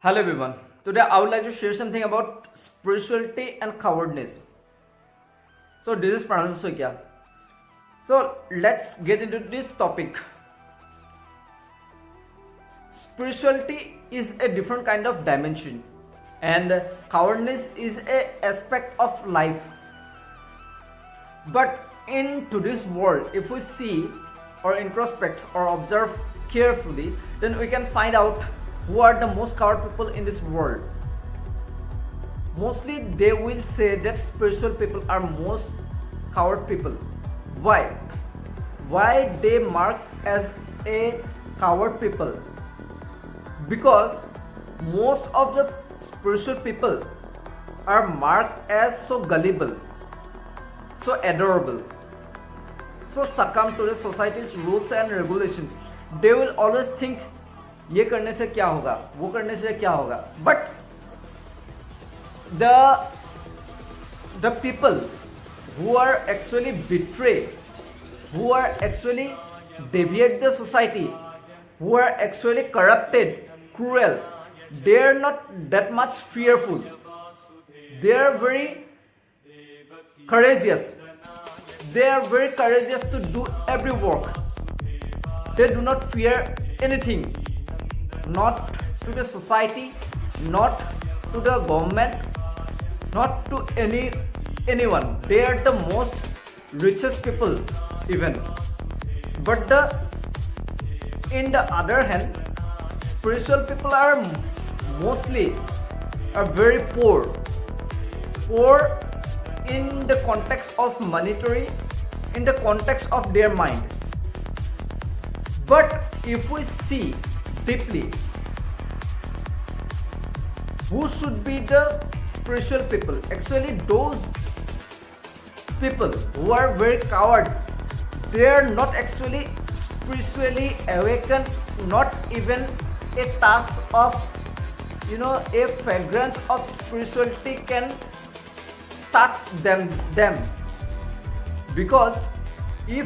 Hello everyone. Today I would like to share something about spirituality and cowardness. So this is Pranal Soikya. So let's get into this topic. Spirituality is a different kind of dimension and cowardness is a aspect of life. But in today's world, if we see or introspect or observe carefully, then we can find out who are the most coward people in this world. Mostly they will say that spiritual people are most coward people. Why? Why they mark as a coward people? Because most of the spiritual people are marked as so gullible, so adorable, so succumb to the society's rules and regulations. They will always think ये करने से क्या होगा, वो करने से क्या होगा. But the people who are actually betray, who are actually deviate the society, who are actually corrupted, cruel, they are not that much fearful. They are very courageous. They are very courageous to do every work. They do not fear anything. Not to the society, not to the government, not to anyone. They are the most richest people even. But in the other hand, spiritual people are mostly very poor. Poor in the context of monetary, in the context of their mind. But if we see deeply, who should be the spiritual people? Actually, those people who are very coward, they are not actually spiritually awakened. Not even a touch of, a fragrance of spirituality can touch them. Because if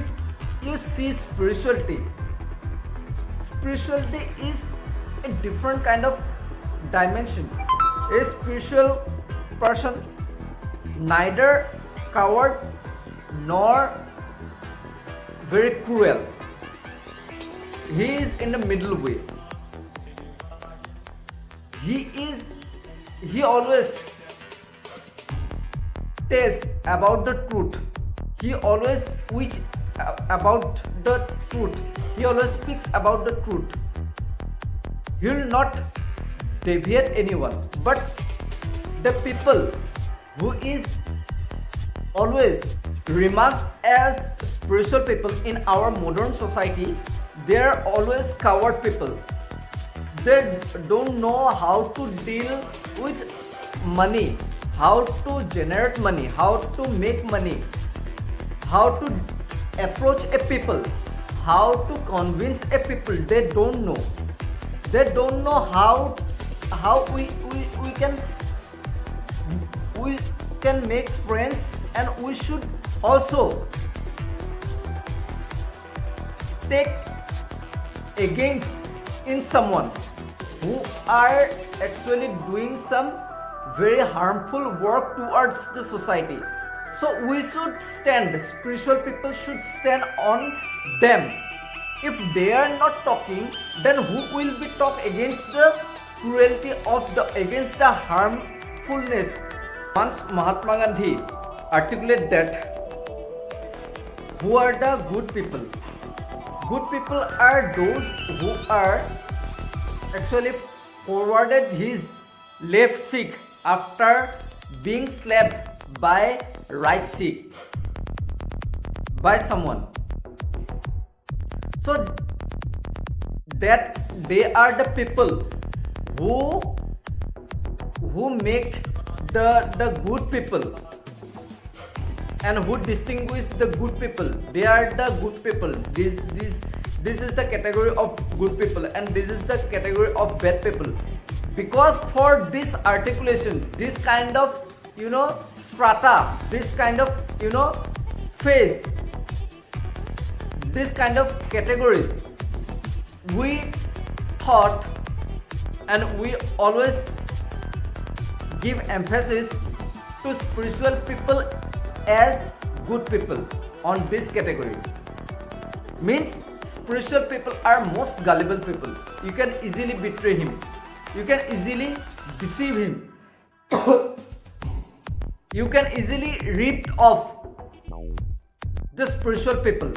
you see spirituality is a different kind of dimension. A spiritual person neither coward nor very cruel. He is in the middle way. He always tells about the truth. He always preach about the truth. He always speaks about the truth. He will not deviate anyone. But the people who is always remarked as spiritual people in our modern society, they are always coward people. They don't know how to deal with money, how to generate money, how to make money, how to approach a people, how to convince a people. They don't know. They don't know how we can make friends, and we should also take against in someone who are actually doing some very harmful work towards the society. So we should stand, spiritual people should stand on them. If they are not talking, then who will be talk against the cruelty of against the harmfulness? Once Mahatma Gandhi articulated that who are the good people? Good people are those who are actually forwarded his left cheek after being slapped by right cheek by someone. So that they are the people who make the good people and who distinguish the good people. They are the good people. This is the category of good people, and this is the category of bad people. Because for this articulation, this kind of strata, this kind of phase, this kind of categories, we thought and we always give emphasis to spiritual people as good people on this category. Means spiritual people are most gullible people. You can easily betray him. You can easily deceive him. You can easily rip off the spiritual people.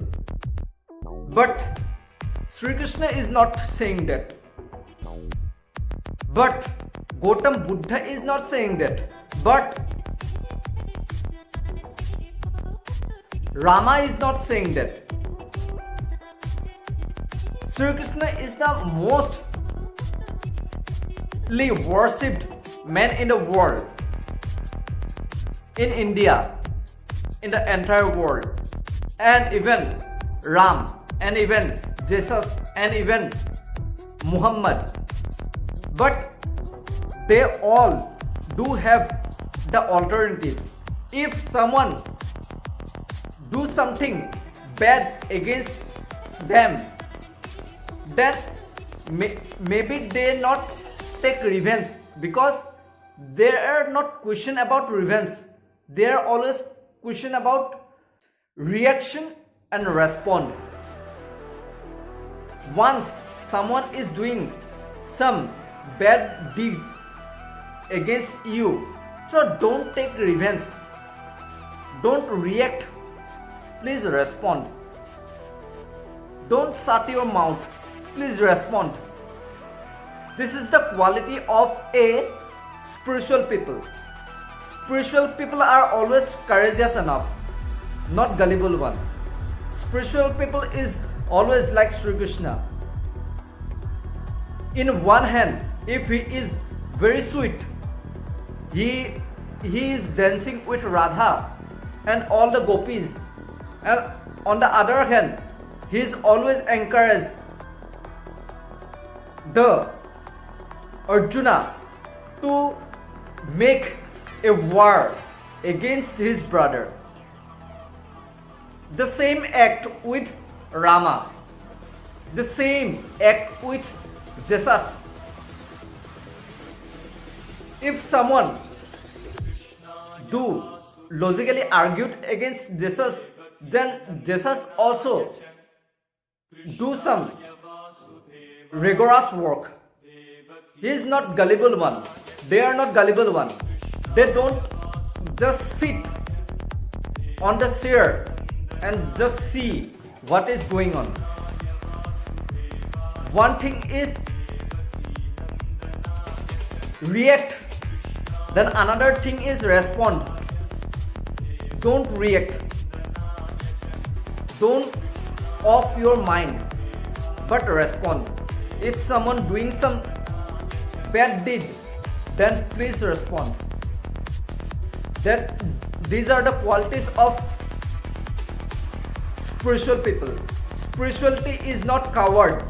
But Sri Krishna is not saying that. But Gautam Buddha is not saying that. But Rama is not saying that. Sri Krishna is the mostly worshipped man in the world, in India, in the entire world, and even Ram, and even Jesus, and even Muhammad. But they all do have the alternative. If someone do something bad against them, then maybe they not take revenge, because they are not question about revenge. They are always question about reaction and respond. Once someone is doing some bad deed against you, so don't take revenge, don't react, please respond. Don't shut your mouth, please respond. This is the quality of a spiritual people. Spiritual people are always courageous enough, not gullible one. Spiritual people is always like Sri Krishna. In one hand, if he is very sweet, he is dancing with Radha and all the gopis, and on the other hand, he is always encouraged the Arjuna to make a war against his brother. The same act with Rama, the same act with Jesus. If someone do logically argued against Jesus, then Jesus also do some rigorous work. He is not gullible one. They are not gullible one. They don't just sit on the chair and just see what is going on. One thing is react, then another thing is respond. Don't react. Don't off your mind, but respond. If someone doing some bad deed, then please respond. That these are the qualities of spiritual people. Spirituality is not coward.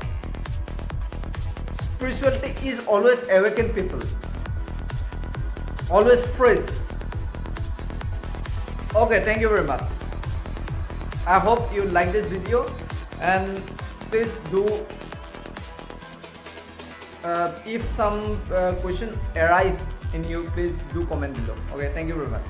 Spirituality is always awakened people, always fresh. Okay, thank you very much. I hope you like this video, and please do if some question arise in you, please do comment below. Okay, thank you very much.